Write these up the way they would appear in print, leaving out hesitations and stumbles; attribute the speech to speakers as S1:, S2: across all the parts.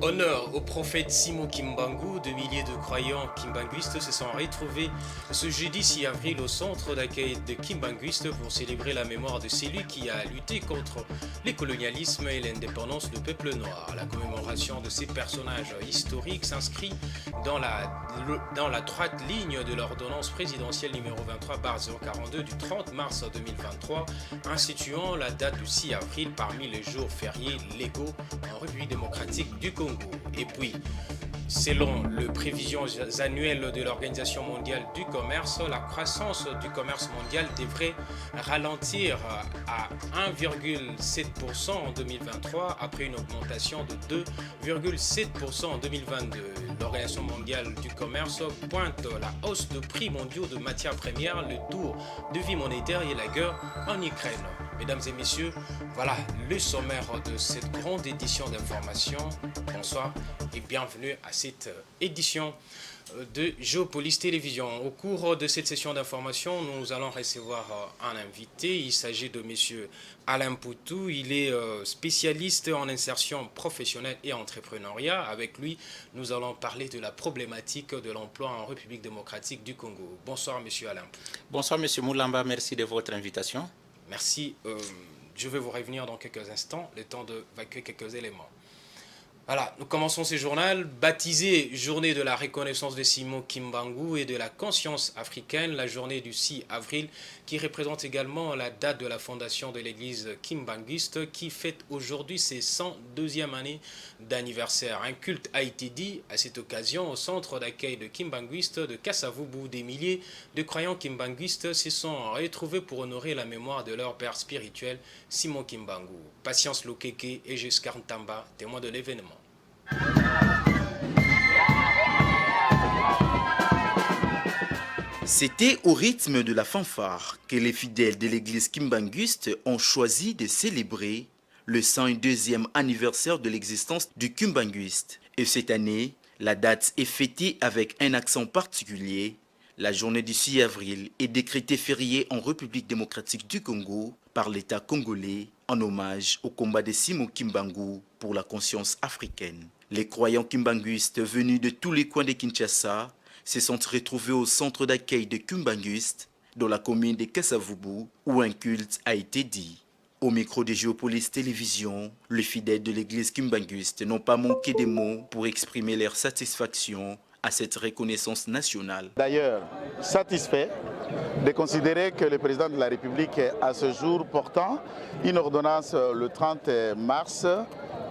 S1: Honneur au prophète Simon Kimbangu, de milliers de croyants kimbanguistes se sont retrouvés ce jeudi 6 avril au centre d'accueil de Kimbanguistes pour célébrer la mémoire de celui qui a lutté contre les colonialismes et l'indépendance du peuple noir. La commémoration de ces personnages historiques s'inscrit dans la droite ligne de l'ordonnance présidentielle numéro 23/042 du 30 mars 2023, instituant la date du 6 avril parmi les jours fériés légaux en République démocratique du Congo. Et puis, selon les prévisions annuelles de l'Organisation mondiale du commerce, la croissance du commerce mondial devrait ralentir à 1,7% en 2023 après une augmentation de 2,7% en 2022. L'Organisation mondiale du commerce pointe la hausse de prix mondiaux de matières premières, le tour de vie monétaire et la guerre en Ukraine. Mesdames et messieurs, voilà le sommaire de cette grande édition d'information. Bonsoir et bienvenue à cette édition de Géopolis Télévision. Au cours de cette session d'information, nous allons recevoir un invité. Il s'agit de M. Alain Poutou. Il est spécialiste en insertion professionnelle et entrepreneuriat. Avec lui, nous allons parler de la problématique de l'emploi en République démocratique du Congo. Bonsoir, M. Alain Poutou.
S2: Bonsoir, M. Moulamba. Merci de votre invitation.
S1: Merci. Je vais vous revenir dans quelques instants, le temps d'évacuer quelques éléments. Voilà, nous commençons ce journal baptisé Journée de la reconnaissance de Simon Kimbangu et de la conscience africaine, la journée du 6 avril, qui représente également la date de la fondation de l'église kimbanguiste qui fête aujourd'hui ses 102e année d'anniversaire. Un culte a été dit à cette occasion au centre d'accueil de kimbanguistes de Kasavubu. Des milliers de croyants kimbanguistes se sont retrouvés pour honorer la mémoire de leur père spirituel, Simon Kimbangu. Patience Lokeke et Giscard Ntamba, témoins de l'événement.
S3: C'était au rythme de la fanfare que les fidèles de l'église kimbanguiste ont choisi de célébrer le 102e anniversaire de l'existence du kimbanguiste. Et cette année, la date est fêtée avec un accent particulier. La journée du 6 avril est décrétée fériée en République démocratique du Congo par l'État congolais en hommage au combat de Simon Kimbangu pour la conscience africaine. Les croyants kimbanguistes venus de tous les coins de Kinshasa se sont retrouvés au centre d'accueil de Kimbanguiste dans la commune de Kasavubu où un culte a été dit. Au micro de Géopolis Télévision, les fidèles de l'église kimbanguiste n'ont pas manqué de mots pour exprimer leur satisfaction à cette reconnaissance nationale.
S4: D'ailleurs, satisfait de considérer que le président de la République, à ce jour portant une ordonnance le 30 mars,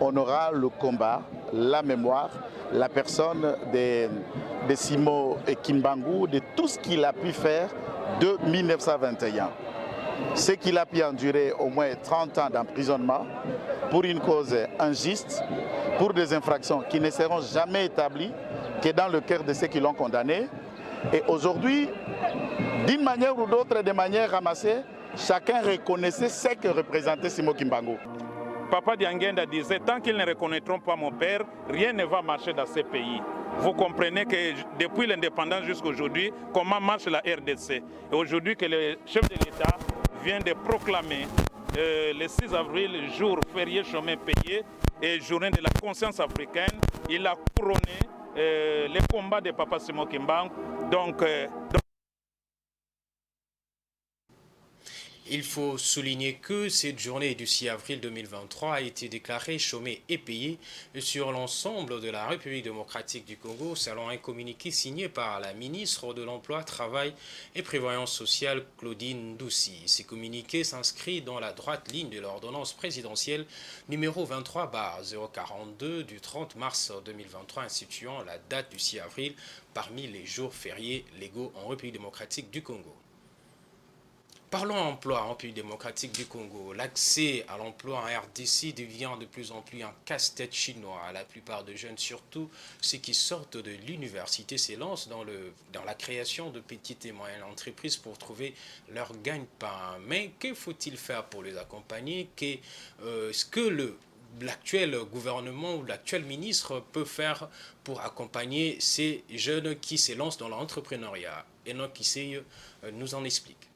S4: honora le combat, la mémoire, la personne de Simon Kimbangu, de tout ce qu'il a pu faire de 1921. Ce qu'il a pu endurer au moins 30 ans d'emprisonnement pour une cause injuste, pour des infractions qui ne seront jamais établies que dans le cœur de ceux qui l'ont condamné. Et aujourd'hui, d'une manière ou d'autre, de manière ramassée, chacun reconnaissait ce que représentait Simon Kimbangu.
S5: Papa Diangenda disait, tant qu'ils ne reconnaîtront pas mon père, rien ne va marcher dans ces pays. Vous comprenez que depuis l'indépendance jusqu'à aujourd'hui, comment marche la RDC. Et aujourd'hui que le chef de l'État vient de proclamer le 6 avril, jour férié chemin payé et journée de la conscience africaine, il a couronné les combats de Papa Simon Kimbangu. Donc
S1: il faut souligner que cette journée du 6 avril 2023 a été déclarée chômée et payée sur l'ensemble de la République démocratique du Congo, selon un communiqué signé par la ministre de l'Emploi, Travail et Prévoyance sociale, Claudine Doucy. Ce communiqué s'inscrit dans la droite ligne de l'ordonnance présidentielle numéro 23/042 du 30 mars 2023, instituant la date du 6 avril parmi les jours fériés légaux en République démocratique du Congo. Parlons emploi en République démocratique du Congo. L'accès à l'emploi en RDC devient de plus en plus un casse-tête chinois. La plupart des jeunes, surtout ceux qui sortent de l'université, s'élancent dans la création de petites et moyennes entreprises pour trouver leur gagne-pain. Mais que faut-il faire pour les accompagner? Ce que l'actuel gouvernement ou l'actuel ministre peut faire pour accompagner ces jeunes qui s'élancent dans l'entrepreneuriat? Enoch Kiseye nous en explique.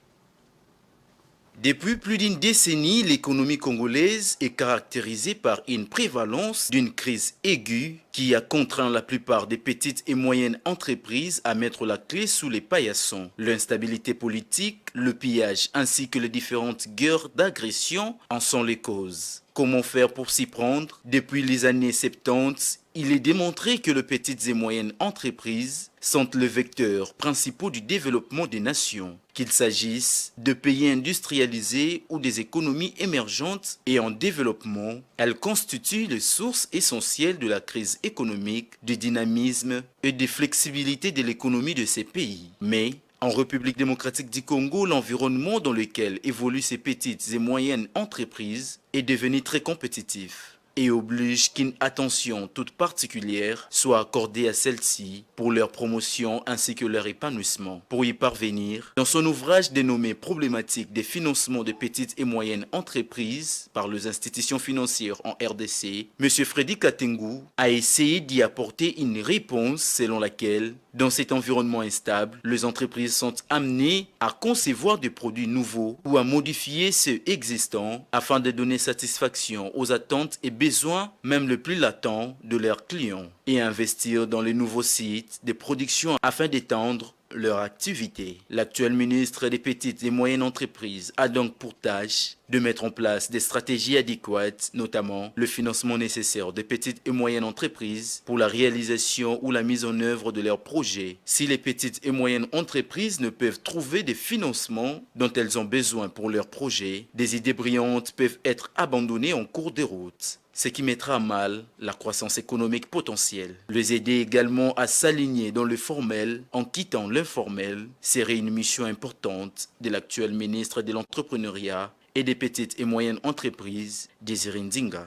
S3: Depuis plus d'une décennie, l'économie congolaise est caractérisée par une prévalence d'une crise aiguë qui a contraint la plupart des petites et moyennes entreprises à mettre la clé sous les paillassons. L'instabilité politique, le pillage ainsi que les différentes guerres d'agression en sont les causes. Comment faire pour s'y prendre? Depuis les années 70, il est démontré que les petites et moyennes entreprises sont le vecteur principal du développement des nations, qu'il s'agisse de pays industrialisés ou des économies émergentes et en développement. Elles constituent les sources essentielles de la crise économique, du dynamisme et de flexibilité de l'économie de ces pays. Mais en République démocratique du Congo, l'environnement dans lequel évoluent ces petites et moyennes entreprises est devenu très compétitif et oblige qu'une attention toute particulière soit accordée à celles-ci pour leur promotion ainsi que leur épanouissement. Pour y parvenir, dans son ouvrage dénommé Problématique des financements de petites et moyennes entreprises par les institutions financières en RDC, M. Freddy Katengu a essayé d'y apporter une réponse selon laquelle, dans cet environnement instable, les entreprises sont amenées à concevoir des produits nouveaux ou à modifier ceux existants afin de donner satisfaction aux attentes et besoins, même le plus latents, de leurs clients, et investir dans les nouveaux sites de production afin d'étendre leur activité. L'actuel ministre des Petites et Moyennes Entreprises a donc pour tâche de mettre en place des stratégies adéquates, notamment le financement nécessaire des petites et moyennes entreprises pour la réalisation ou la mise en œuvre de leurs projets. Si les petites et moyennes entreprises ne peuvent trouver des financements dont elles ont besoin pour leurs projets, des idées brillantes peuvent être abandonnées en cours de route, ce qui mettra à mal la croissance économique potentielle. Les aider également à s'aligner dans le formel en quittant l'informel serait une mission importante de l'actuel ministre de l'Entrepreneuriat et des petites et moyennes entreprises, Désiré Ndinga.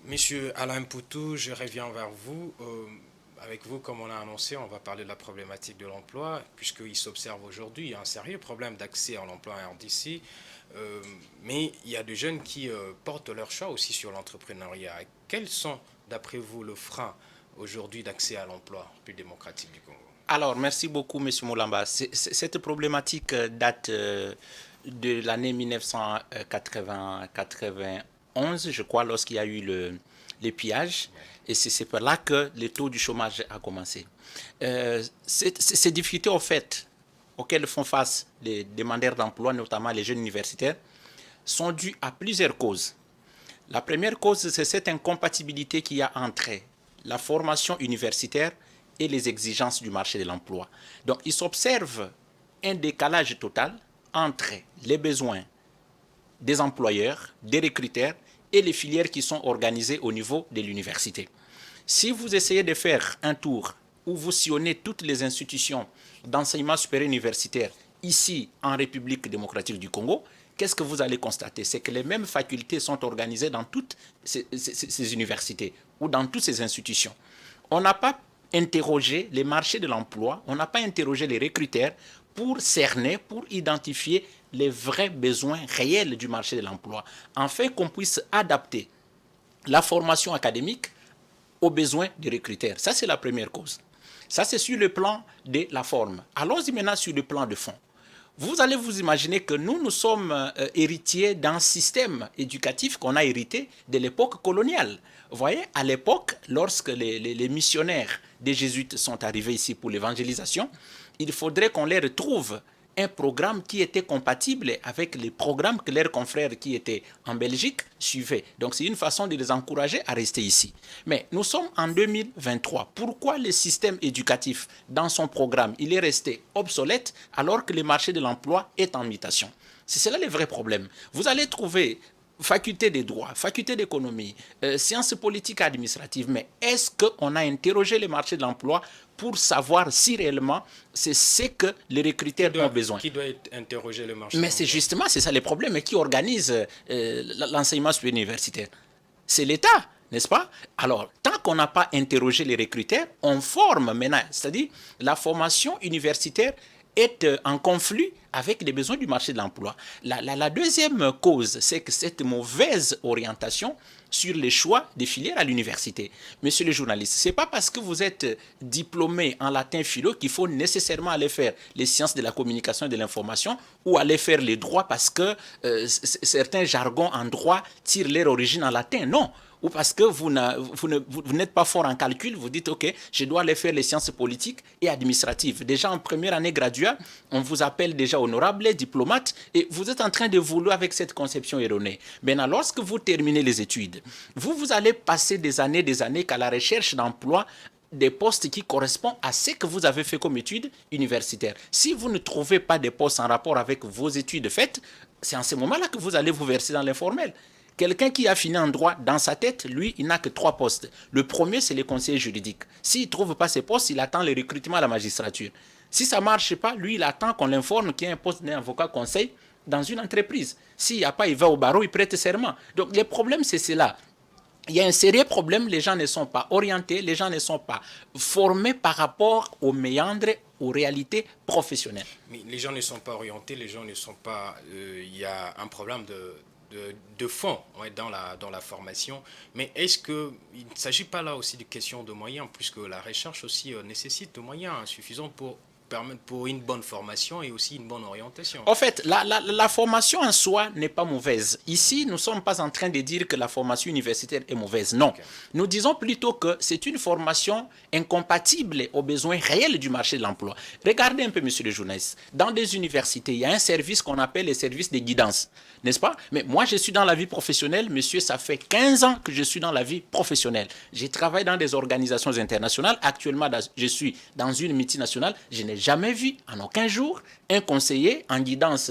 S1: Monsieur Alain Poutou, je reviens vers vous. Avec vous, comme on a annoncé, on va parler de la problématique de l'emploi, puisqu'il s'observe aujourd'hui un sérieux problème d'accès à l'emploi en RDC. Mais il y a des jeunes qui portent leur choix aussi sur l'entrepreneuriat. Quels sont, d'après vous, le frein aujourd'hui d'accès à l'emploi plus démocratique du Congo?
S2: Alors, merci beaucoup, M. Moulamba. Cette problématique date de l'année 1991, je crois, lorsqu'il y a eu les pillages. Et c'est par là que le taux du chômage a commencé. Ces difficultés, en fait, auxquelles font face les demandeurs d'emploi, notamment les jeunes universitaires, sont dues à plusieurs causes. La première cause, c'est cette incompatibilité qu'il y a entre la formation universitaire et les exigences du marché de l'emploi. Donc, il s'observe un décalage total entre les besoins des employeurs, des recruteurs et les filières qui sont organisées au niveau de l'université. Si vous essayez de faire un tour où vous sillonnez toutes les institutions d'enseignement supérieur universitaire ici en République démocratique du Congo, qu'est-ce que vous allez constater? C'est que les mêmes facultés sont organisées dans toutes ces universités ou dans toutes ces institutions. On n'a pas interrogé les marchés de l'emploi, on n'a pas interrogé les recruteurs pour cerner, pour identifier les vrais besoins réels du marché de l'emploi, afin qu'on puisse adapter la formation académique aux besoins des recruteurs. Ça, c'est la première cause. Ça, c'est sur le plan de la forme. Allons-y maintenant sur le plan de fond. Vous allez vous imaginer que nous sommes héritiers d'un système éducatif qu'on a hérité de l'époque coloniale. Vous voyez, à l'époque, lorsque les missionnaires des jésuites sont arrivés ici pour l'évangélisation, il faudrait qu'on leur trouve un programme qui était compatible avec les programmes que leurs confrères qui étaient en Belgique suivaient. Donc c'est une façon de les encourager à rester ici. Mais nous sommes en 2023. Pourquoi le système éducatif, dans son programme, il est resté obsolète alors que le marché de l'emploi est en mutation? C'est cela le vrai problème. Vous allez trouver faculté des droits, faculté d'économie, sciences politiques et administratives, mais est-ce qu'on a interrogé le marché de l'emploi pour savoir si réellement c'est ce que les recruteurs ont besoin?
S1: Qui doit interroger le marché?
S2: Mais c'est justement, c'est ça les problèmes, mais qui organise l'enseignement supérieur universitaire? C'est l'État, n'est-ce pas? Alors, tant qu'on n'a pas interrogé les recruteurs, on forme maintenant, c'est-à-dire la formation universitaire est en conflit avec les besoins du marché de l'emploi. La deuxième cause, c'est que cette mauvaise orientation sur les choix des filières à l'université. Monsieur le journaliste, ce n'est pas parce que vous êtes diplômé en latin philo qu'il faut nécessairement aller faire les sciences de la communication et de l'information ou aller faire les droits parce que certains jargons en droit tirent leur origine en latin. Non. ou parce que vous n'êtes pas fort en calcul, vous dites, OK, je dois aller faire les sciences politiques et administratives. Déjà en première année graduée, on vous appelle déjà honorable, diplomate, et vous êtes en train de vouloir avec cette conception erronée. Maintenant, lorsque vous terminez les études, vous allez passer des années qu'à la recherche d'emploi, des postes qui correspondent à ce que vous avez fait comme études universitaires. Si vous ne trouvez pas de postes en rapport avec vos études faites, c'est en ce moment-là que vous allez vous verser dans l'informel. Quelqu'un qui a fini en droit, dans sa tête, lui, il n'a que 3 postes. Le premier, c'est les conseillers juridiques. S'il ne trouve pas ces postes, il attend le recrutement à la magistrature. Si ça ne marche pas, lui, il attend qu'on l'informe qu'il y a un poste d'avocat conseil dans une entreprise. S'il n'y a pas, il va au barreau, il prête serment. Donc, le problème, c'est cela. Il y a un sérieux problème, les gens ne sont pas orientés, les gens ne sont pas formés par rapport aux méandres, aux réalités professionnelles.
S1: Mais les gens ne sont pas orientés, les gens ne sont pas... Il y a un problème de fond, ouais, dans la formation. Mais est-ce qu'il ne s'agit pas là aussi de question de moyens, puisque la recherche aussi nécessite de moyens suffisants pour une bonne formation et aussi une bonne orientation.
S2: En fait, la formation en soi n'est pas mauvaise. Ici, nous ne sommes pas en train de dire que la formation universitaire est mauvaise. Non. Okay. Nous disons plutôt que c'est une formation incompatible aux besoins réels du marché de l'emploi. Regardez un peu, monsieur le journaliste. Dans des universités, il y a un service qu'on appelle le service de guidance. N'est-ce pas? Mais moi, je suis dans la vie professionnelle. Monsieur, ça fait 15 ans que je suis dans la vie professionnelle. J'ai travaillé dans des organisations internationales. Actuellement, je suis dans une multinationale. Je n'ai jamais vu, en aucun jour, un conseiller en guidance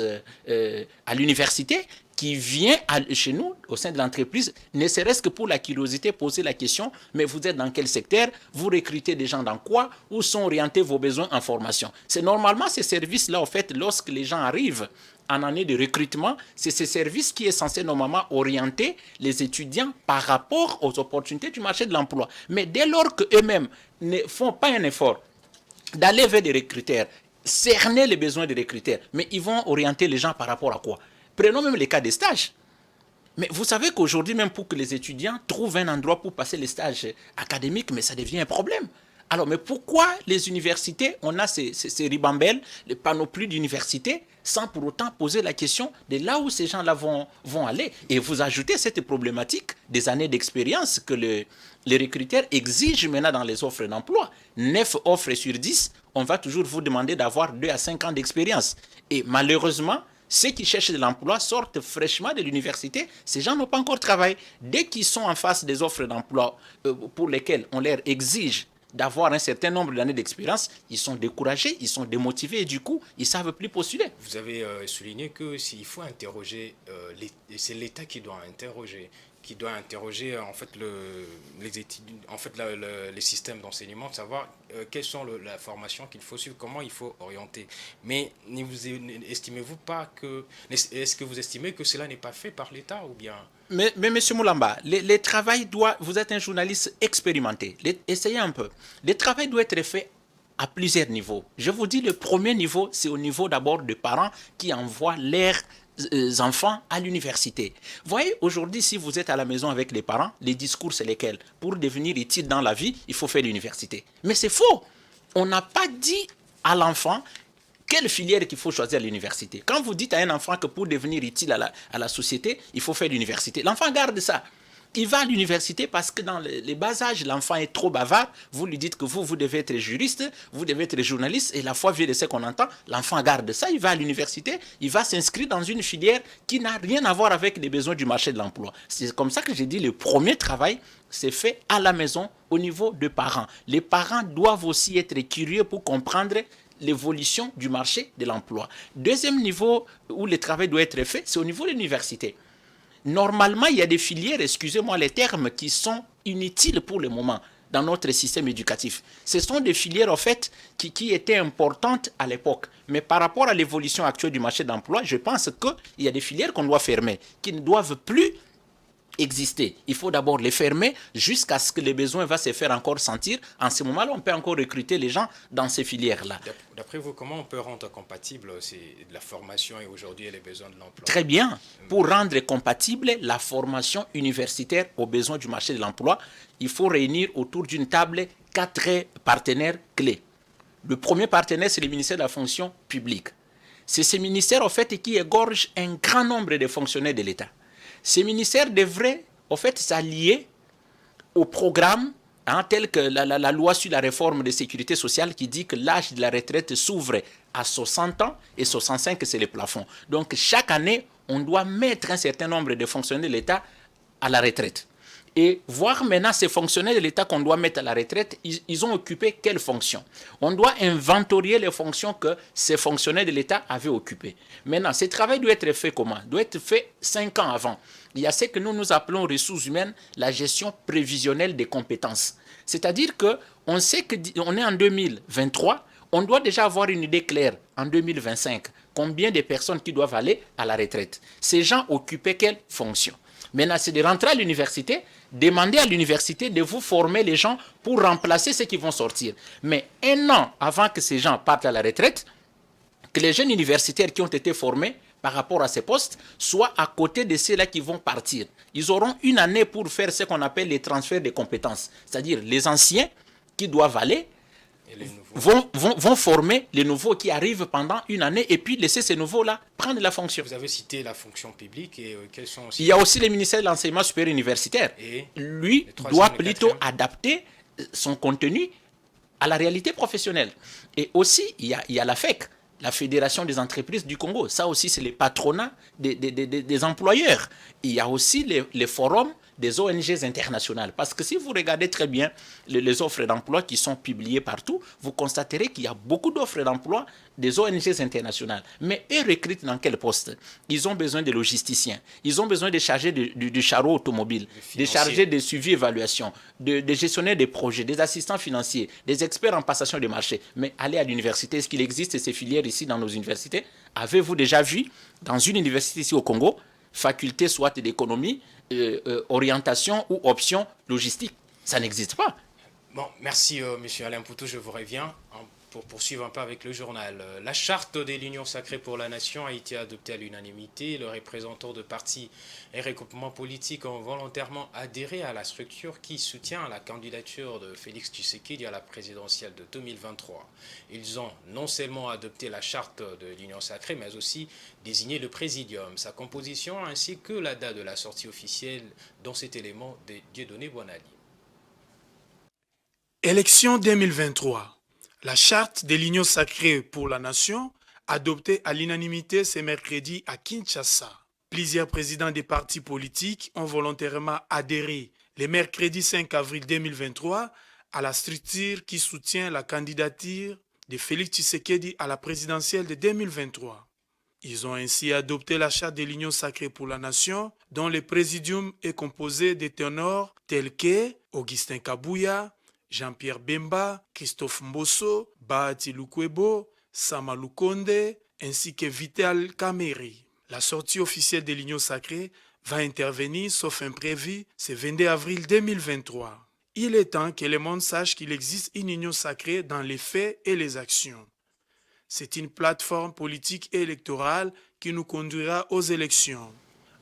S2: à l'université qui vient chez nous, au sein de l'entreprise, ne serait-ce que pour la curiosité, poser la question, mais vous êtes dans quel secteur? Vous recrutez des gens dans quoi? Où sont orientés vos besoins en formation? C'est normalement ces services-là, en fait, lorsque les gens arrivent en année de recrutement, c'est ce service qui est censé normalement orienter les étudiants par rapport aux opportunités du marché de l'emploi. Mais dès lors qu'eux-mêmes ne font pas un effort d'aller vers des recruteurs, cerner les besoins des recruteurs, mais ils vont orienter les gens par rapport à quoi? Prenons même les cas des stages. Mais vous savez qu'aujourd'hui, même pour que les étudiants trouvent un endroit pour passer les stages académiques, mais ça devient un problème. Alors, mais pourquoi les universités, on a ces ribambelles, les panoplies d'universités, sans pour autant poser la question de là où ces gens-là vont aller? Et vous ajoutez cette problématique des années d'expérience que les recruteurs exigent maintenant dans les offres d'emploi. 9 offres sur 10, on va toujours vous demander d'avoir 2 à 5 ans d'expérience. Et malheureusement, ceux qui cherchent de l'emploi sortent fraîchement de l'université. Ces gens n'ont pas encore travaillé. Dès qu'ils sont en face des offres d'emploi pour lesquelles on leur exige d'avoir un certain nombre d'années d'expérience, ils sont découragés, ils sont démotivés et du coup, ils ne savent plus postuler.
S1: Vous avez souligné que s'il faut interroger, c'est l'État qui doit interroger en fait les systèmes d'enseignement, de savoir quelles sont la formation qu'il faut suivre, comment il faut orienter. Mais estimez-vous pas que, est-ce que vous estimez que cela n'est pas fait par l'État ou bien?
S2: Mais monsieur Moulamba, le travail doit, vous êtes un journaliste expérimenté, essayez un peu. Le travail doit être fait à plusieurs niveaux. Je vous dis, le premier niveau, c'est au niveau d'abord des parents qui envoient leurs enfants à l'université. Voyez, aujourd'hui, si vous êtes à la maison avec les parents, les discours, c'est lesquels? Pour devenir utile dans la vie, il faut faire l'université. Mais c'est faux. On n'a pas dit à l'enfant quelle filière qu'il faut choisir à l'université. Quand vous dites à un enfant que pour devenir utile à la société, il faut faire l'université, l'enfant garde ça. Il va à l'université parce que dans les bas âges, l'enfant est trop bavard. Vous lui dites que vous devez être juriste, vous devez être journaliste, et la fois vient de ce qu'on entend, l'enfant garde ça, il va à l'université, il va s'inscrire dans une filière qui n'a rien à voir avec les besoins du marché de l'emploi. C'est comme ça que j'ai dit, le premier travail, c'est fait à la maison, au niveau des parents. Les parents doivent aussi être curieux pour comprendre l'évolution du marché de l'emploi. Deuxième niveau où le travail doit être fait, c'est au niveau de l'université. Normalement, il y a des filières, excusez-moi les termes, qui sont inutiles pour le moment dans notre système éducatif. Ce sont des filières, en fait, qui étaient importantes à l'époque. Mais par rapport à l'évolution actuelle du marché d'emploi, je pense qu'il y a des filières qu'on doit fermer, qui ne doivent plus exister. Il faut d'abord les fermer jusqu'à ce que les besoins vont se faire encore sentir. En ce moment-là, on peut encore recruter les gens dans ces filières-là.
S1: D'après vous, comment on peut rendre compatible la formation et aujourd'hui les besoins de l'emploi?
S2: Très bien. Pour rendre compatible la formation universitaire aux besoins du marché de l'emploi, il faut réunir autour d'une table 4 partenaires clés. Le premier partenaire, c'est le ministère de la fonction publique. C'est ce ministère, en fait, qui égorge un grand nombre de fonctionnaires de l'État. Ces ministères devraient, en fait, s'allier au programme tel que la loi sur la réforme de sécurité sociale qui dit que l'âge de la retraite s'ouvre à 60 ans et 65, c'est le plafond. Donc chaque année, on doit mettre un certain nombre de fonctionnaires de l'État à la retraite. Et voir maintenant ces fonctionnaires de l'État qu'on doit mettre à la retraite, ils ont occupé quelles fonctions? On doit inventorier les fonctions que ces fonctionnaires de l'État avaient occupées. Maintenant, ce travail doit être fait comment? Doit être fait 5 ans avant. Il y a ce que nous appelons ressources humaines, la gestion prévisionnelle des compétences. C'est-à-dire qu'on sait qu'on est en 2023, on doit déjà avoir une idée claire en 2025, combien de personnes qui doivent aller à la retraite. Ces gens occupaient quelles fonctions? Maintenant, c'est de rentrer à l'université, demander à l'université de vous former les gens pour remplacer ceux qui vont sortir. Mais 1 an avant que ces gens partent à la retraite, que les jeunes universitaires qui ont été formés par rapport à ces postes soient à côté de ceux-là qui vont partir. Ils auront 1 année pour faire ce qu'on appelle les transferts de compétences. C'est-à-dire les anciens qui doivent aller vont former les nouveaux qui arrivent pendant 1 année et puis laisser ces nouveaux-là prendre la fonction.
S1: Vous avez cité la fonction publique et quels sont aussi...
S2: Il y a aussi le ministère de l'Enseignement supérieur universitaire.
S1: Et
S2: lui doit plutôt adapter son contenu à la réalité professionnelle. Et aussi, il y a la FEC, la Fédération des entreprises du Congo. Ça aussi, c'est le patronat des employeurs. Il y a aussi les forums des ONG internationales. Parce que si vous regardez très bien les offres d'emploi qui sont publiées partout, vous constaterez qu'il y a beaucoup d'offres d'emploi des ONG internationales. Mais eux recrutent dans quel poste? Ils ont besoin de logisticiens, ils ont besoin de chargés du charreau automobile, des chargés de suivi et évaluation, des gestionnaires des projets, des assistants financiers, des experts en passation de marché. Mais allez à l'université, est-ce qu'il existe ces filières ici dans nos universités? Avez-vous déjà vu dans une université ici au Congo, faculté soit d'économie, orientation ou option logistique? Ça n'existe pas.
S1: Bon, merci Monsieur Alain Poutou, je vous reviens pour poursuivre un peu avec le journal. La charte de l'Union sacrée pour la nation a été adoptée à l'unanimité. Les représentants de partis et regroupements politiques ont volontairement adhéré à la structure qui soutient la candidature de Félix Tshisekedi à la présidentielle de 2023. Ils ont non seulement adopté la charte de l'Union sacrée, mais aussi désigné le présidium, sa composition ainsi que la date de la sortie officielle dans cet élément de Dieudonné Boinali.
S6: Élection 2023. La charte de l'Union sacrée pour la nation, adoptée à l'unanimité ce mercredi à Kinshasa. Plusieurs présidents des partis politiques ont volontairement adhéré le mercredi 5 avril 2023 à la structure qui soutient la candidature de Félix Tshisekedi à la présidentielle de 2023. Ils ont ainsi adopté la charte de l'Union sacrée pour la nation, dont le présidium est composé de ténors tels que Augustin Kabouya, Jean-Pierre Bemba, Christophe Mbosso, Bahati Lukwebo, Sama Lukonde, ainsi que Vital Kameri. La sortie officielle de l'Union sacrée va intervenir, sauf imprévu, ce 22 avril 2023. Il est temps que le monde sache qu'il existe une union sacrée dans les faits et les actions. C'est une plateforme politique et électorale qui nous conduira aux élections,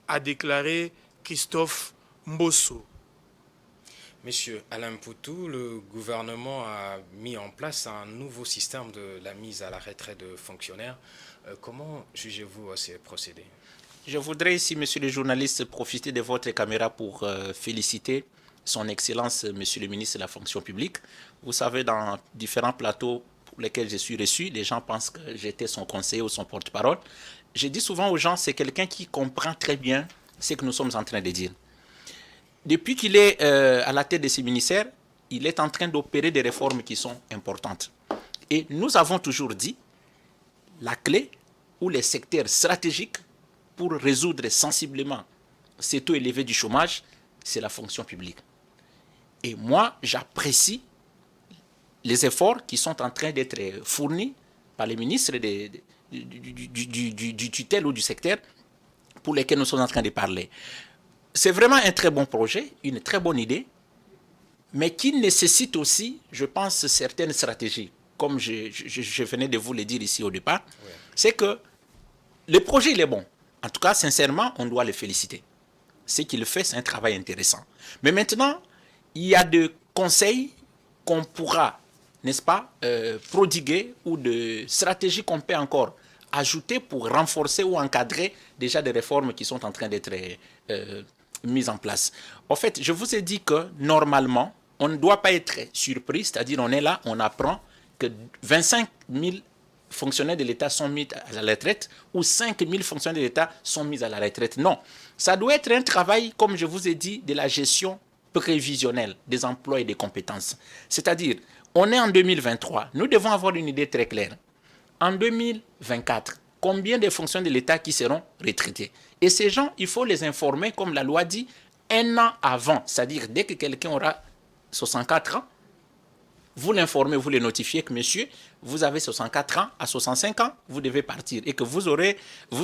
S6: a déclaré Christophe Mbosso.
S1: Monsieur Alain Poutou, le gouvernement a mis en place un nouveau système de la mise à la retraite de fonctionnaires. Comment jugez-vous ces procédés?
S2: Je voudrais ici, monsieur le journaliste, profiter de votre caméra pour féliciter son Excellence, monsieur le ministre de la fonction publique. Vous savez, dans différents plateaux pour lesquels je suis reçu, les gens pensent que j'étais son conseiller ou son porte-parole. Je dis souvent aux gens, c'est quelqu'un qui comprend très bien ce que nous sommes en train de dire. Depuis qu'il est à la tête de ce ministère, il est en train d'opérer des réformes qui sont importantes. Et nous avons toujours dit, la clé ou les secteurs stratégiques pour résoudre sensiblement ces taux élevés du chômage, c'est la fonction publique. Et moi, j'apprécie les efforts qui sont en train d'être fournis par les ministres du tutelle ou du secteur pour lesquels nous sommes en train de parler. C'est vraiment un très bon projet, une très bonne idée, mais qui nécessite aussi, je pense, certaines stratégies. Comme je venais de vous le dire ici au départ, oui. C'est que le projet, il est bon. En tout cas, sincèrement, on doit le féliciter. Ce qu'il fait, c'est un travail intéressant. Mais maintenant, il y a des conseils qu'on pourra, n'est-ce pas, prodiguer ou de stratégies qu'on peut encore ajouter pour renforcer ou encadrer déjà des réformes qui sont en train d'être mises en place. En fait, je vous ai dit que normalement, on ne doit pas être surpris, c'est-à-dire on est là, on apprend que 25 000 fonctionnaires de l'État sont mis à la retraite ou 5 000 fonctionnaires de l'État sont mis à la retraite. Non, ça doit être un travail, comme je vous ai dit, de la gestion prévisionnelle des emplois et des compétences. C'est-à-dire, on est en 2023, nous devons avoir une idée très claire. En 2024, combien de fonctionnaires de l'État qui seront retraités? Et ces gens, il faut les informer, comme la loi dit, un an avant. C'est-à-dire, dès que quelqu'un aura 64 ans, vous l'informez, vous le notifiez que monsieur, vous avez 64 ans, à 65 ans, vous devez partir et que vous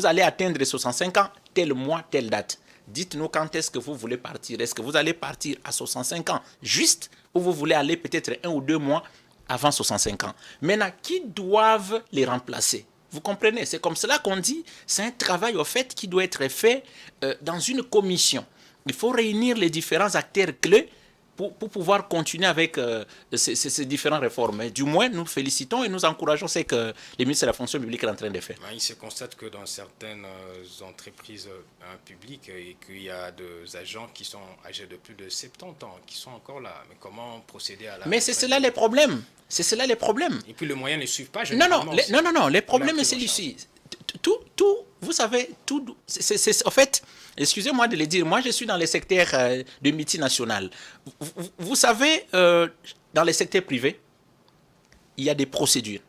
S2: allez atteindre les 65 ans, tel mois, telle date. Dites-nous quand est-ce que vous voulez partir. Est-ce que vous allez partir à 65 ans juste ou vous voulez aller peut-être 1 ou 2 mois avant 65 ans? Maintenant, qui doivent les remplacer? Vous comprenez? C'est comme cela qu'on dit, c'est un travail au fait qui doit être fait dans une commission. Il faut réunir les différents acteurs clés pour pouvoir continuer avec ces différentes réformes. Mais du moins, nous félicitons et nous encourageons ce que le ministre de la fonction publique est en train de faire.
S1: Il se constate que dans certaines entreprises publiques, et qu'il y a des agents qui sont âgés de plus de 70 ans, qui sont encore là. Mais comment procéder à la...
S2: Mais c'est cela les problèmes. C'est cela les problèmes.
S1: Et puis le moyen ne suit pas.
S2: Non, les problèmes, c'est celui-ci. Tout, vous savez, tout, en fait, excusez-moi de le dire, moi je suis dans les secteurs de multinationales. Vous savez, dans les secteurs privés, il y a des procédures,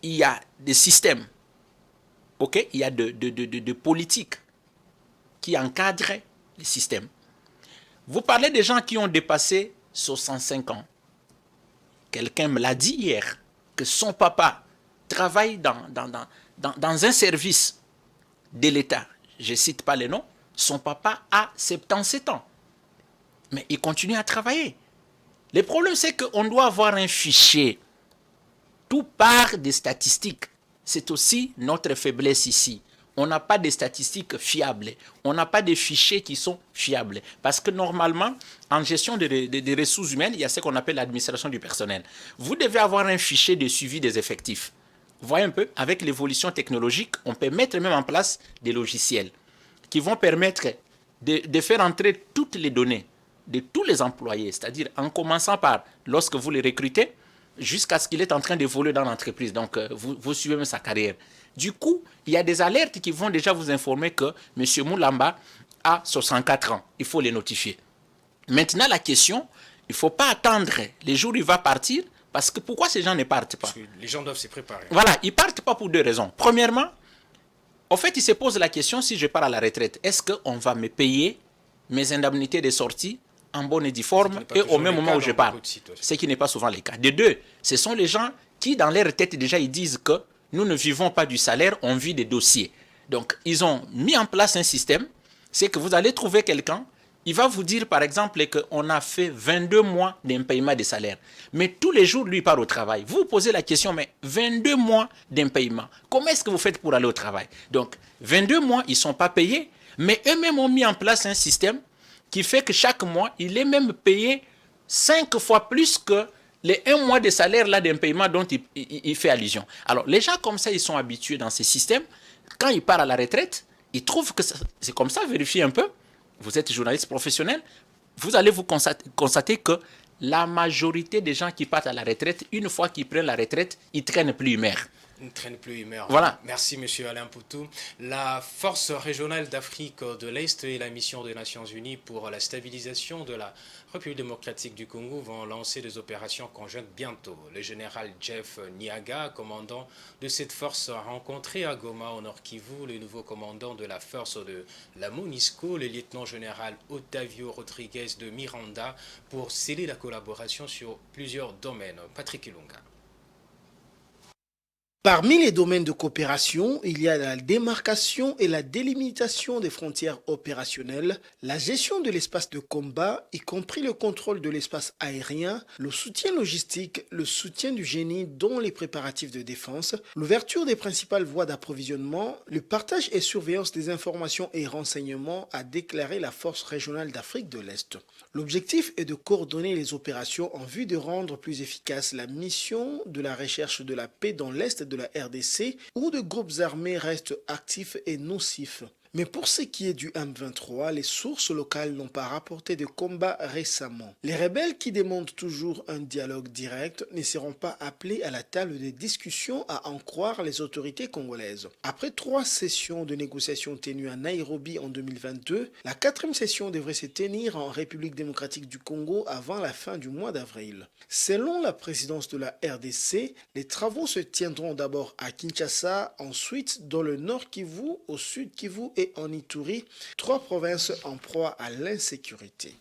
S2: il y a des systèmes, ok, il y a de politiques qui encadrent les systèmes. Vous parlez des gens qui ont dépassé 65 ans. Quelqu'un me l'a dit hier, que son papa travaille dans un service de l'État. Je ne cite pas les noms. Son papa a 77 ans. Mais il continue à travailler. Le problème, c'est qu'on doit avoir un fichier. Tout part des statistiques. C'est aussi notre faiblesse ici. On n'a pas de statistiques fiables. On n'a pas de fichiers qui sont fiables. Parce que normalement, en gestion des ressources humaines, il y a ce qu'on appelle l'administration du personnel. Vous devez avoir un fichier de suivi des effectifs. Vous voyez un peu, avec l'évolution technologique, on peut mettre même en place des logiciels qui vont permettre de faire entrer toutes les données de tous les employés, c'est-à-dire en commençant par lorsque vous les recrutez, jusqu'à ce qu'il est en train d'évoluer dans l'entreprise. Donc, vous suivez même sa carrière. Du coup, il y a des alertes qui vont déjà vous informer que M. Moulamba a 64 ans. Il faut les notifier. Maintenant, la question, il ne faut pas attendre les jours où il va partir, parce que pourquoi ces gens ne partent pas?
S1: Parce que les gens doivent se préparer.
S2: Voilà, ils ne partent pas pour 2 raisons. Premièrement, en fait, ils se posent la question, si je pars à la retraite, est-ce qu'on va me payer mes indemnités de sortie en bonne et due forme et au même moment où je pars? Ce qui n'est pas souvent le cas. De 2, ce sont les gens qui, dans leur tête, déjà, ils disent que nous ne vivons pas du salaire, on vit des dossiers. Donc, ils ont mis en place un système, c'est que vous allez trouver quelqu'un, il va vous dire, par exemple, qu'on a fait 22 mois d'impayement de salaire. Mais tous les jours, lui, il part au travail. Vous vous posez la question, mais 22 mois d'impayement, comment est-ce que vous faites pour aller au travail? Donc, 22 mois, ils ne sont pas payés, mais eux-mêmes ont mis en place un système qui fait que chaque mois, il est même payé 5 fois plus que les 1 mois de salaire là d'impayement dont il fait allusion. Alors, les gens comme ça, ils sont habitués dans ces systèmes. Quand ils partent à la retraite, ils trouvent que c'est comme ça, vérifiez un peu. Vous êtes journaliste professionnel, vous allez vous constater que la majorité des gens qui partent à la retraite, une fois qu'ils prennent la retraite, ils ne traînent plus humeur.
S1: Ils ne traînent plus humeur.
S2: Voilà.
S1: Merci, M. Alain Poutou. La Force régionale d'Afrique de l'Est et la mission des Nations Unies pour la stabilisation de la République démocratique du Congo vont lancer des opérations conjointes bientôt. Le général Jeff Niaga, commandant de cette force, a rencontré à Goma, au Nord Kivu, le nouveau commandant de la force de la MONUSCO, le lieutenant-général Otavio Rodriguez de Miranda, pour sceller la collaboration sur plusieurs domaines. Patrick Ilunga.
S7: Parmi les domaines de coopération, il y a la démarcation et la délimitation des frontières opérationnelles, la gestion de l'espace de combat, y compris le contrôle de l'espace aérien, le soutien logistique, le soutien du génie dont les préparatifs de défense, l'ouverture des principales voies d'approvisionnement, le partage et surveillance des informations et renseignements, a déclaré la Force régionale d'Afrique de l'Est. L'objectif est de coordonner les opérations en vue de rendre plus efficace la mission de la recherche de la paix dans l'Est de la RDC, où de groupes armés restent actifs et nocifs. Mais pour ce qui est du M23, les sources locales n'ont pas rapporté de combat récemment. Les rebelles qui demandent toujours un dialogue direct ne seront pas appelés à la table des discussions à en croire les autorités congolaises. Après 3 sessions de négociations tenues à Nairobi en 2022, la 4e session devrait se tenir en République démocratique du Congo avant la fin du mois d'avril. Selon la présidence de la RDC, les travaux se tiendront d'abord à Kinshasa, ensuite dans le Nord Kivu, au Sud Kivu et en Ituri, 3 provinces en proie à l'insécurité.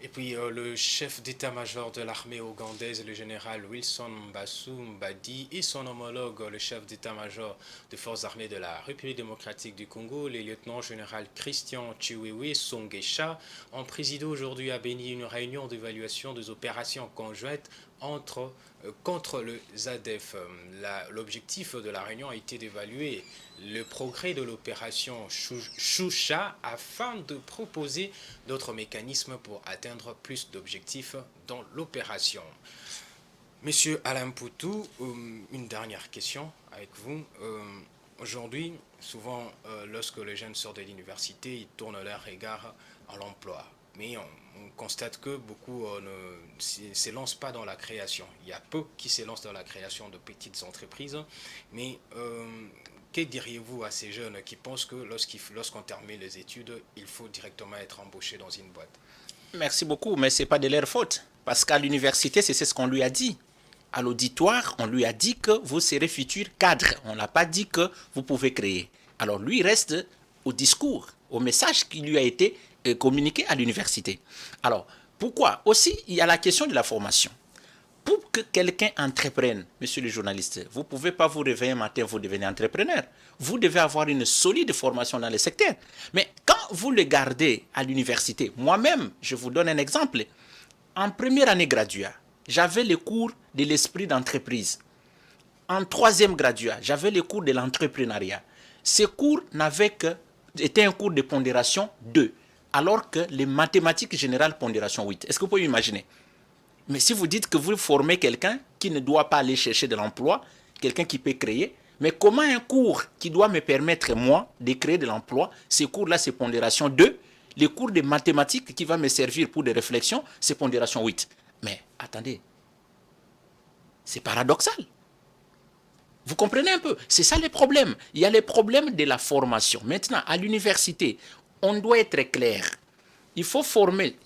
S1: Et puis le chef d'état-major de l'armée ougandaise, le général Wilson Mbasu Mbadi, et son homologue, le chef d'état-major des forces armées de la République démocratique du Congo, le lieutenant-général Christian Chiwewe Songesha, ont présidé aujourd'hui à Béni une réunion d'évaluation des opérations conjointes contre le ZADF. L'objectif de la réunion a été d'évaluer le progrès de l'opération Choucha afin de proposer d'autres mécanismes pour atteindre plus d'objectifs dans l'opération. Monsieur Alain Poutou, une dernière question avec vous. Aujourd'hui, souvent, lorsque les jeunes sortent de l'université, ils tournent leur regard à l'emploi. Mais on constate que beaucoup ne s'élancent pas dans la création. Il y a peu qui s'élancent dans la création de petites entreprises. Mais que diriez-vous à ces jeunes qui pensent que lorsqu'on termine les études, il faut directement être embauché dans une boîte?
S2: Merci beaucoup, mais ce n'est pas de leur faute. Parce qu'à l'université, c'est ce qu'on lui a dit. À l'auditoire, on lui a dit que vous serez futur cadre. On n'a pas dit que vous pouvez créer. Alors lui, il reste au discours, au message qui lui a été communiqué à l'université. Alors, pourquoi? Aussi, il y a la question de la formation. Pour que quelqu'un entreprenne, monsieur le journaliste, vous ne pouvez pas vous réveiller un matin, vous devenez entrepreneur. Vous devez avoir une solide formation dans le secteur. Mais quand vous le gardez à l'université, moi-même, je vous donne un exemple. En première année graduat, j'avais les cours de l'esprit d'entreprise. En 3e graduat, j'avais les cours de l'entrepreneuriat. Ces cours étaient un cours de pondération 2, alors que les mathématiques générales pondération 8. Est-ce que vous pouvez imaginer? Mais si vous dites que vous formez quelqu'un qui ne doit pas aller chercher de l'emploi, quelqu'un qui peut créer, mais comment un cours qui doit me permettre, moi, de créer de l'emploi, ces cours-là, c'est pondération 2, les cours de mathématiques qui va me servir pour des réflexions, c'est pondération 8. Mais attendez, c'est paradoxal. Vous comprenez un peu? C'est ça les problèmes. Il y a les problèmes de la formation. Maintenant, à l'université, on doit être clair. Il faut former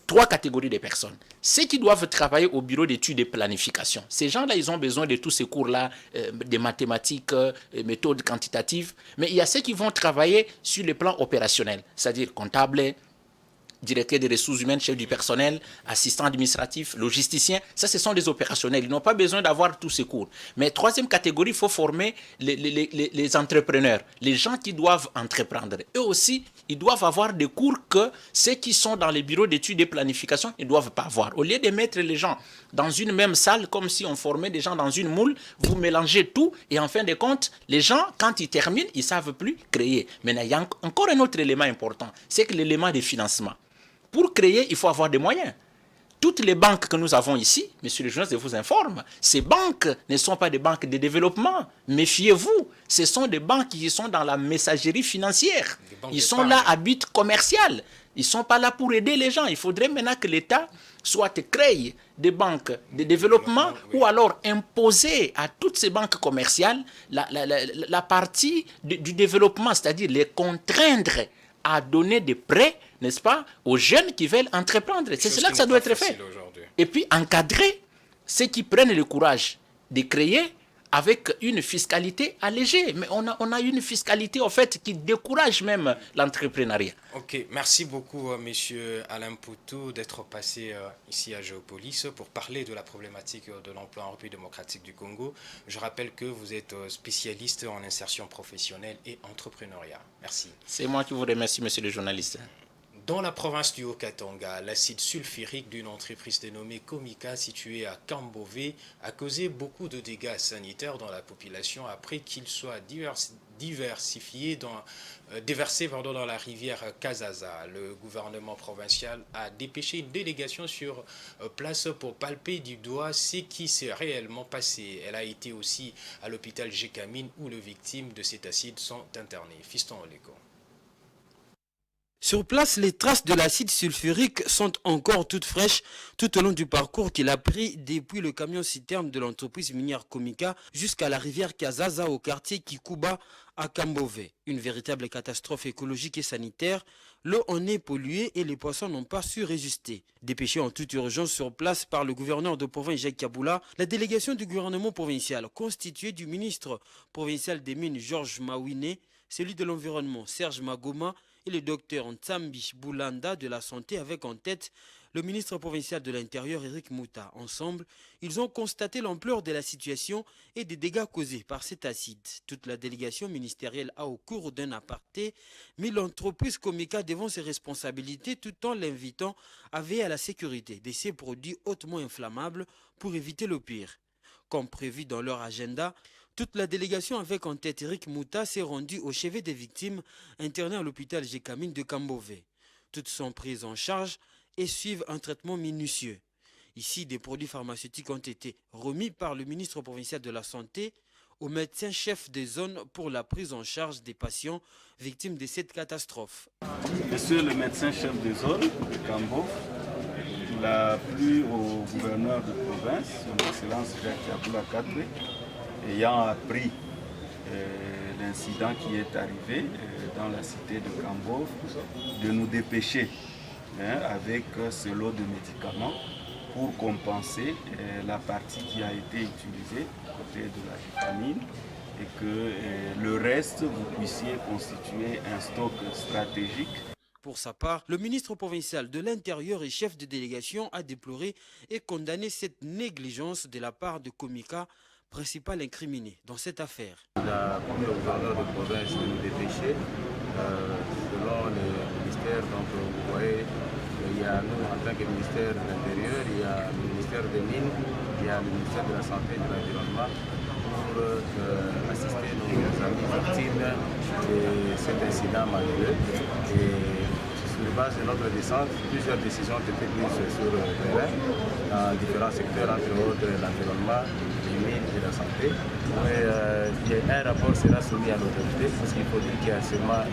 S2: 3 catégories de personnes. Ceux qui doivent travailler au bureau d'études et planification. Ces gens-là, ils ont besoin de tous ces cours-là, des mathématiques, méthodes quantitatives. Mais il y a ceux qui vont travailler sur le plan opérationnel, c'est-à-dire comptable, directeur des ressources humaines, chef du personnel, assistant administratif, logisticien. Ça, ce sont des opérationnels. Ils n'ont pas besoin d'avoir tous ces cours. Mais 3e catégorie, il faut former les entrepreneurs, les gens qui doivent entreprendre. Eux aussi, ils doivent avoir des cours que ceux qui sont dans les bureaux d'études et planification ne doivent pas avoir. Au lieu de mettre les gens dans une même salle, comme si on formait des gens dans une moule, vous mélangez tout et en fin de compte, les gens, quand ils terminent, ils ne savent plus créer. Maintenant, il y a encore un autre élément important, c'est que l'élément de financement. Pour créer, il faut avoir des moyens. Toutes les banques que nous avons ici, monsieur le journaliste, je vous informe, ces banques ne sont pas des banques de développement. Méfiez-vous, ce sont des banques qui sont dans la messagerie financière. Ils sont là à but commercial. Ils ne sont pas là pour aider les gens. Il faudrait maintenant que l'État soit crée des banques de développement ou alors imposer à toutes ces banques commerciales la partie du développement, c'est-à-dire les contraindre à donner des prêts, n'est-ce pas, aux jeunes qui veulent entreprendre. C'est cela que ça doit être fait. Et puis encadrer ceux qui prennent le courage de créer avec une fiscalité allégée. Mais on a une fiscalité, en fait, qui décourage même l'entrepreneuriat.
S1: Ok, merci beaucoup, monsieur Alain Poutou, d'être passé ici à Géopolis pour parler de la problématique de l'emploi en République démocratique du Congo. Je rappelle que vous êtes spécialiste en insertion professionnelle et entrepreneuriat. Merci.
S2: C'est moi qui vous remercie, monsieur le journaliste.
S1: Dans la province du Haut-Katanga, l'acide sulfurique d'une entreprise dénommée Komika située à Kambové a causé beaucoup de dégâts sanitaires dans la population après qu'il soit déversé dans la rivière Kazaza. Le gouvernement provincial a dépêché une délégation sur place pour palper du doigt ce qui s'est réellement passé. Elle a été aussi à l'hôpital Gécamine où les victimes de cet acide sont internées. Fiston Oleko.
S8: Sur place, les traces de l'acide sulfurique sont encore toutes fraîches tout au long du parcours qu'il a pris depuis le camion-citerne de l'entreprise minière Komika jusqu'à la rivière Kazaza au quartier Kikuba à Kambové. Une véritable catastrophe écologique et sanitaire. L'eau en est polluée et les poissons n'ont pas su résister. Dépêchée en toute urgence sur place par le gouverneur de province Jacques Kaboula, la délégation du gouvernement provincial constituée du ministre provincial des Mines Georges Mawine, celui de l'environnement Serge Magoma et le docteur Ntsambi Boulanda de la santé avec en tête le ministre provincial de l'Intérieur Eric Mouta. Ensemble, ils ont constaté l'ampleur de la situation et des dégâts causés par cet acide. Toute la délégation ministérielle a au cours d'un aparté mis l'entreprise Komika devant ses responsabilités tout en l'invitant à veiller à la sécurité de ces produits hautement inflammables pour éviter le pire. Comme prévu dans leur agenda, toute la délégation avec en tête Eric Mouta s'est rendue au chevet des victimes internées à l'hôpital Gécamine de Kambové. Toutes sont prises en charge et suivent un traitement minutieux. Ici, des produits pharmaceutiques ont été remis par le ministre provincial de la Santé au médecin-chef des zones pour la prise en charge des patients victimes de cette catastrophe.
S9: Monsieur le médecin-chef des zones de Kambové, il a plu au gouverneur de province, son Excellence Jacques Kaboula Katwe, ayant appris l'incident qui est arrivé dans la cité de Kambové, de nous dépêcher avec ce lot de médicaments pour compenser la partie qui a été utilisée côté de la vitamine et que le reste, vous puissiez constituer un stock stratégique.
S8: Pour sa part, le ministre provincial de l'Intérieur et chef de délégation a déploré et condamné cette négligence de la part de Komika, principal incriminé dans cette affaire.
S10: Il a promis au gouverneur de province de nous dépêcher selon le ministère. Donc vous voyez, il y a nous en tant que ministère de l'Intérieur, il y a le ministère des Mines, il y a le ministère de la Santé et de l'Environnement pour assister nos amis victimes de cet incident malheureux. Et sur base de notre descente, plusieurs décisions ont été prises sur le terrain dans différents secteurs, entre autres l'environnement, les mines et la santé. Un rapport sera soumis à l'autorité, parce qu'il faut dire qu'il y a seulement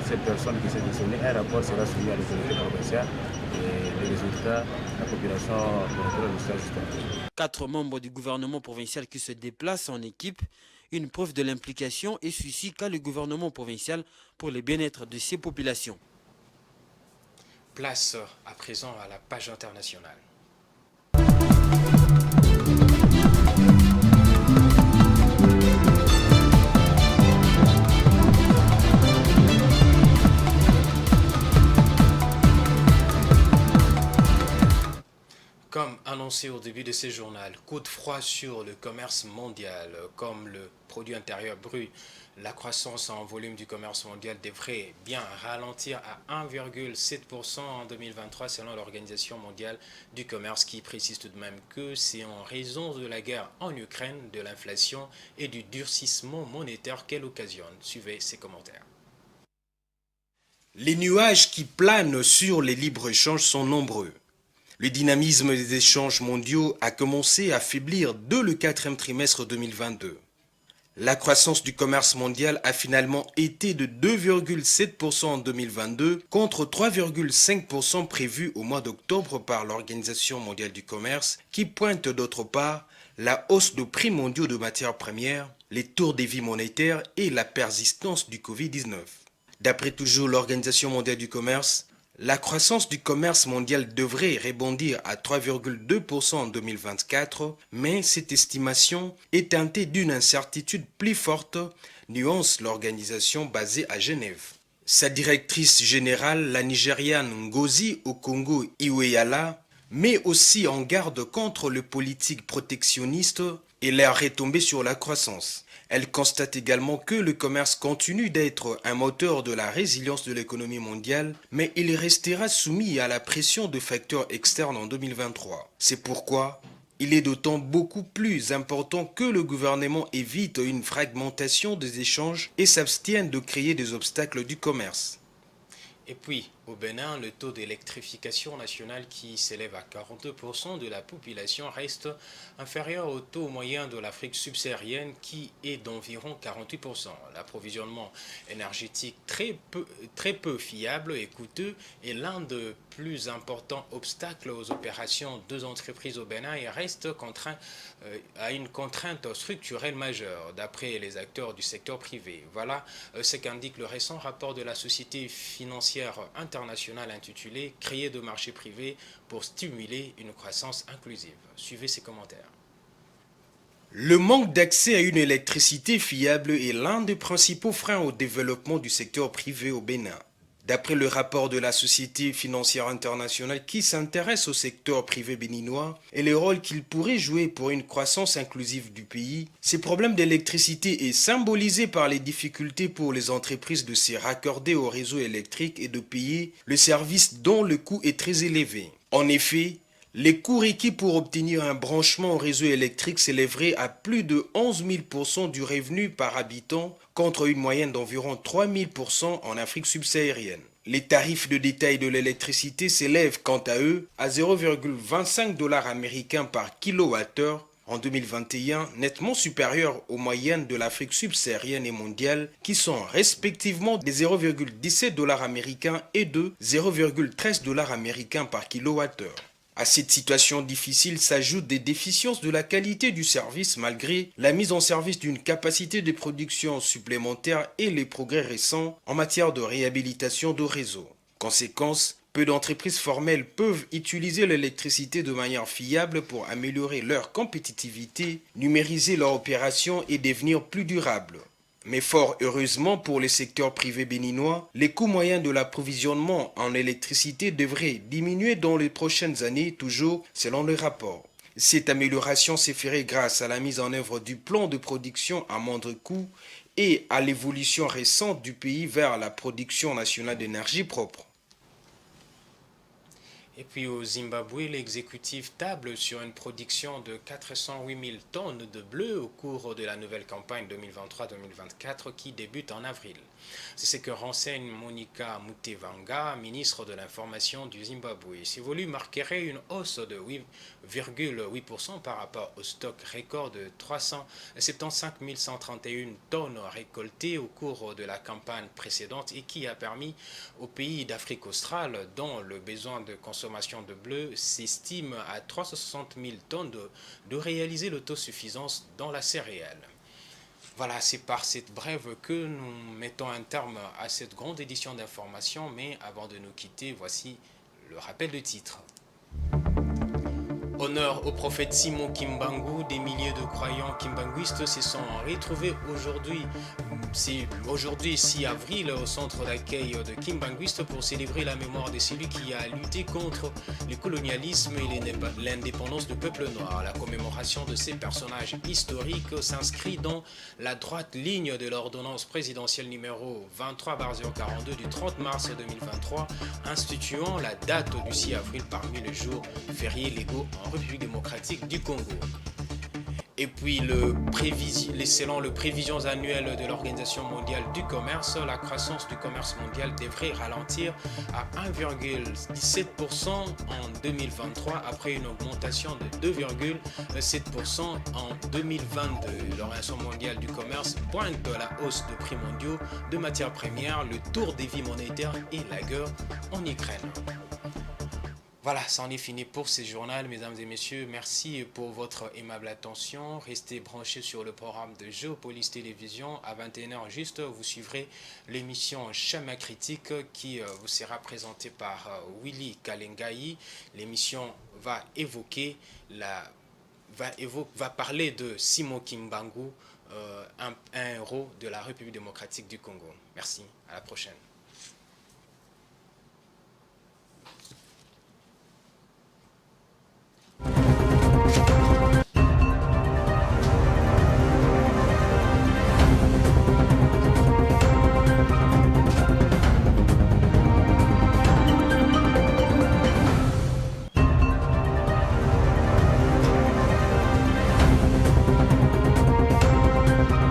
S10: cette personne qui s'est décennée. Un rapport sera soumis à l'autorité provinciale et les résultats, la population connaîtra le résultat justement.
S8: 4 membres du gouvernement provincial qui se déplacent en équipe, une preuve de l'implication et souci qu'a le gouvernement provincial pour le bien-être de ces populations.
S1: Place à présent à la page internationale. Comme annoncé au début de ce journal, coup de froid sur le commerce mondial. Comme le produit intérieur brut, la croissance en volume du commerce mondial devrait bien ralentir à 1,7% en 2023 selon l'Organisation mondiale du commerce qui précise tout de même que c'est en raison de la guerre en Ukraine, de l'inflation et du durcissement monétaire qu'elle occasionne. Suivez ces commentaires. Les nuages qui planent sur les libres-échanges sont nombreux. Le dynamisme des échanges mondiaux a commencé à faiblir dès le 4e trimestre 2022. La croissance du commerce mondial a finalement été de 2,7% en 2022 contre 3,5% prévu au mois d'octobre par l'Organisation mondiale du commerce qui pointe d'autre part la hausse de prix mondiaux de matières premières, les taux de vie monétaires et la persistance du Covid-19. D'après toujours l'Organisation mondiale du commerce, la croissance du commerce mondial devrait rebondir à 3,2% en 2024, mais cette estimation est teintée d'une incertitude plus forte, nuance l'organisation basée à Genève. Sa directrice générale, la Nigériane Ngozi Okonjo-Iweala, met aussi en garde contre les politiques protectionnistes et leur retombée sur la croissance. Elle constate également que le commerce continue d'être un moteur de la résilience de l'économie mondiale, mais il restera soumis à la pression de facteurs externes en 2023. C'est pourquoi il est d'autant beaucoup plus important que le gouvernement évite une fragmentation des échanges et s'abstienne de créer des obstacles du commerce. Et puis, au Bénin, le taux d'électrification nationale qui s'élève à 42% de la population reste inférieur au taux moyen de l'Afrique subsaharienne qui est d'environ 48%. L'approvisionnement énergétique très peu fiable et coûteux est l'un des plus importants obstacles aux opérations des entreprises au Bénin et reste contraint à une contrainte structurelle majeure, d'après les acteurs du secteur privé. Voilà ce qu'indique le récent rapport de la Société financière internationale intitulé « Créer de marchés privés pour stimuler une croissance inclusive ». Suivez ces commentaires. Le manque d'accès à une électricité fiable est l'un des principaux freins au développement du secteur privé au Bénin. D'après le rapport de la Société financière internationale qui s'intéresse au secteur privé béninois et le rôle qu'il pourrait jouer pour une croissance inclusive du pays, ces problèmes d'électricité est symbolisé par les difficultés pour les entreprises de se raccorder au réseau électrique et de payer le service dont le coût est très élevé. En effet, les coûts requis pour obtenir un branchement au réseau électrique s'élèveraient à plus de 11 000% du revenu par habitant contre une moyenne d'environ 3 000% en Afrique subsaharienne. Les tarifs de détail de l'électricité s'élèvent quant à eux à 0,25 $ américains par kilowattheure en 2021, nettement supérieurs aux moyennes de l'Afrique subsaharienne et mondiale qui sont respectivement de 0,17 $ américains et de 0,13 $ américains par kilowattheure. À cette situation difficile s'ajoutent des déficiences de la qualité du service malgré la mise en service d'une capacité de production supplémentaire et les progrès récents en matière de réhabilitation de réseau. Conséquence, peu d'entreprises formelles peuvent utiliser l'électricité de manière fiable pour améliorer leur compétitivité, numériser leurs opérations et devenir plus durables. Mais fort heureusement pour les secteurs privés béninois, les coûts moyens de l'approvisionnement en électricité devraient diminuer dans les prochaines années, toujours selon le rapport. Cette amélioration s'est faite grâce à la mise en œuvre du plan de production à moindre coût et à l'évolution récente du pays vers la production nationale d'énergie propre. Et puis au Zimbabwe, l'exécutif table sur une production de 408 000 tonnes de blé au cours de la nouvelle campagne 2023-2024 qui débute en avril. C'est ce que renseigne Monica Mutevanga, ministre de l'Information du Zimbabwe. Ces volumes marqueraient une hausse de 8,8% par rapport au stock record de 375 131 tonnes récoltées au cours de la campagne précédente et qui a permis aux pays d'Afrique australe, dont le besoin de consommation de blé s'estime à 360 000 tonnes, de réaliser l'autosuffisance dans la céréale. Voilà, c'est par cette brève que nous mettons un terme à cette grande édition d'information, mais avant de nous quitter, voici le rappel de titre. Honneur au prophète Simon Kimbangu, des milliers de croyants kimbanguistes se sont retrouvés aujourd'hui 6 avril au centre d'accueil de Kimbanguiste pour célébrer la mémoire de celui qui a lutté contre le colonialisme et l'indépendance du peuple noir. La commémoration de ces personnages historiques s'inscrit dans la droite ligne de l'ordonnance présidentielle numéro 23/042 du 30 mars 2023 instituant la date du 6 avril parmi les jours fériés légaux en République démocratique du Congo. Et puis, selon les prévisions annuelles de l'Organisation mondiale du commerce, la croissance du commerce mondial devrait ralentir à 1,17% en 2023 après une augmentation de 2,7% en 2022. L'Organisation mondiale du commerce pointe la hausse de prix mondiaux de matières premières, le tour des vies monétaires et la guerre en Ukraine. Voilà, c'en est fini pour ce journal, mesdames et messieurs. Merci pour votre aimable attention. Restez branchés sur le programme de Géopolis Télévision. À 21h juste, vous suivrez l'émission Schéma Critique qui vous sera présentée par Willy Kalengai. L'émission va parler de Simon Kimbangu, un héros de la République démocratique du Congo. Merci, à la prochaine.